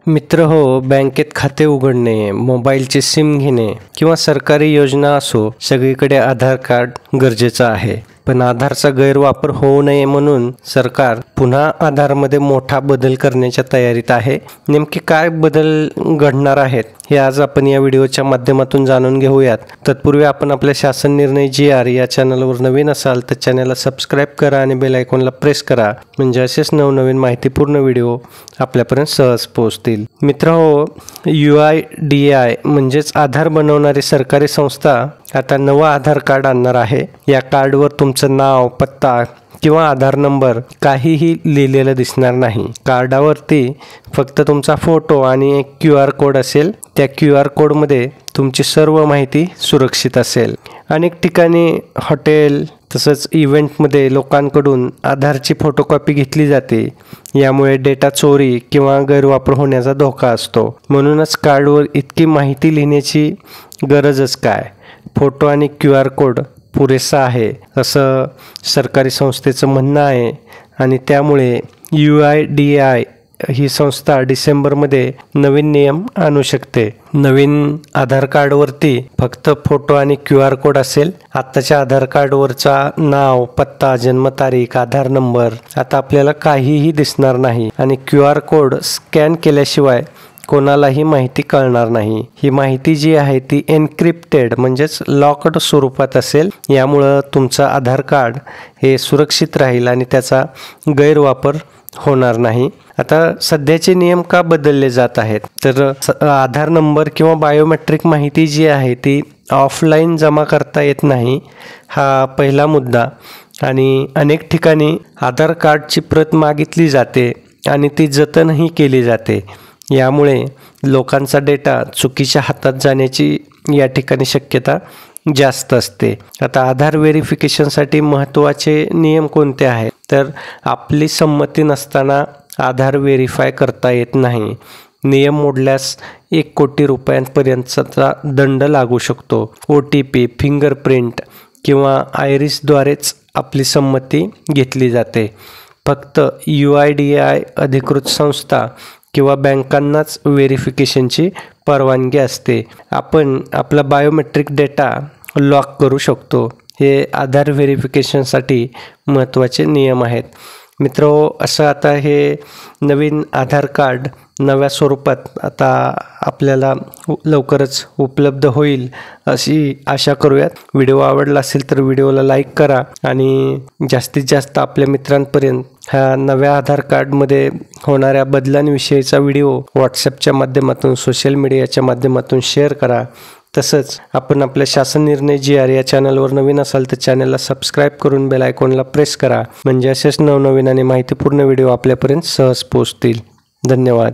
मित्र हो, बँकेत खाते उघडणे, मोबाईलचे सिम घेणे किंवा सरकारी योजना असो, सगळीकडे आधार कार्ड गरजेचं आहे. पण आधारचा गैरवापर होऊ नये म्हणून सरकार पुन्हा आधारमध्ये मोठा बदल करण्याच्या तयारीत आहे. नेमके काय बदल घडणार आहेत हे आज आपण या व्हिडिओच्या माध्यमातून जाणून घेऊयात. तत्पूर्वी आपण आपल्या शासन निर्णय GR या चॅनलवर नवीन असाल तर चॅनलला सबस्क्राईब करा आणि बेल आयकॉनला प्रेस करा, म्हणजे असेच नवनवीन माहितीपूर्ण व्हिडिओ आपल्यापर्यंत सहज पोहोचतील. मित्रहो, UIDAI म्हणजेच आधार बनवणारी सरकारी संस्था आता नवं आधार कार्ड आणणार आहे. या कार्डवर तुमचं नाव, पत्ता किंवा आधार नंबर काहीही लिहिलेलं दिसणार नाही. कार्डावरती फक्त तुमचा फोटो आणि एक QR कोड असेल. त्या QR कोडमध्ये तुमची सर्व माहिती सुरक्षित असेल. अनेक ठिकाणी हॉटेल तसंच इव्हेंटमध्ये लोकांकडून आधारची फोटोकॉपी घेतली जाते. यामुळे डेटा चोरी किंवा गैरवापर होण्याचा धोका असतो. म्हणूनच कार्डवर इतकी माहिती लिहिण्याची गरजच काय? फोटो आणि QR कोड पुरेसा आहे असं सरकारी संस्थेचं म्हणणं आहे. आणि त्यामुळे UIDAI ही संस्था डिसेंबरमध्ये नवीन नियम आणू शकते. नवीन आधार कार्डवरती फक्त फोटो आणि QR कोड असेल. आत्ताच्या आधार कार्डवरचा नाव, पत्ता, जन्मतारीख, आधार नंबर आता आपल्याला काहीही दिसणार नाही आणि QR कोड स्कॅन केल्याशिवाय कोणालाही माहिती कळणार नाही. ही माहिती जी आहे ती एन्क्रिप्टेड म्हणजेच लॉक्ड स्वरूपात असेल. यामुळं तुमचं आधार कार्ड हे सुरक्षित राहील आणि त्याचा गैरवापर होणार नाही. आता सध्याचे नियम का बदलले जात आहेत तर आधार नंबर किंवा बायोमेट्रिक माहिती जी आहे ती ऑफलाईन जमा करता येत नाही, हा पहिला मुद्दा. आणि अनेक ठिकाणी आधार कार्डची प्रत मागितली जाते आणि ती जतनही केली जाते. यामुळे लोकांचा डेटा चुकीच्या हातात जाण्याची या ठिकाणी शक्यता जास्त असते. आता आधार व्हेरिफिकेशनसाठी महत्त्वाचे नियम कोणते आहेत तर आपली संमती नसताना आधार व्हेरीफाय करता येत नाही. नियम मोडल्यास 1 कोटी रुपयांपर्यंतचा दंड लागू शकतो. OTP, फिंगरप्रिंट किंवा आयरिसद्वारेच आपली संमती घेतली जाते. फक्त UIDAI अधिकृत संस्था किंवा बँकांनाच व्हेरिफिकेशनची परवानगी असते. आपण आपला बायोमेट्रिक डेटा लॉक करू शकतो. हे आधार व्हेरिफिकेशनसाठी महत्त्वाचे नियम आहेत. मित्रो, असं आता हे नवीन आधार कार्ड नव्या स्वरूपात आता आपल्याला लवकरच उपलब्ध होईल अशी आशा करूयात. व्हिडिओ आवडला असेल तर व्हिडिओला लाईक करा आणि जास्तीत जास्त आपल्या मित्रांपर्यंत ह्या नव्या आधार कार्डमध्ये होणाऱ्या बदलांविषयीचा व्हिडिओ व्हॉट्सॲपच्या माध्यमातून, सोशल मीडियाच्या माध्यमातून शेअर करा. तसंच आपण आपल्या शासन निर्णय GR या चॅनलवर नवीन असाल तर चॅनलला सबस्क्राईब करून बेल आयकॉनला प्रेस करा, म्हणजे असेच नवनवीन आणि माहितीपूर्ण व्हिडिओ आपल्यापर्यंत सहज पोहोचतील. धन्यवाद.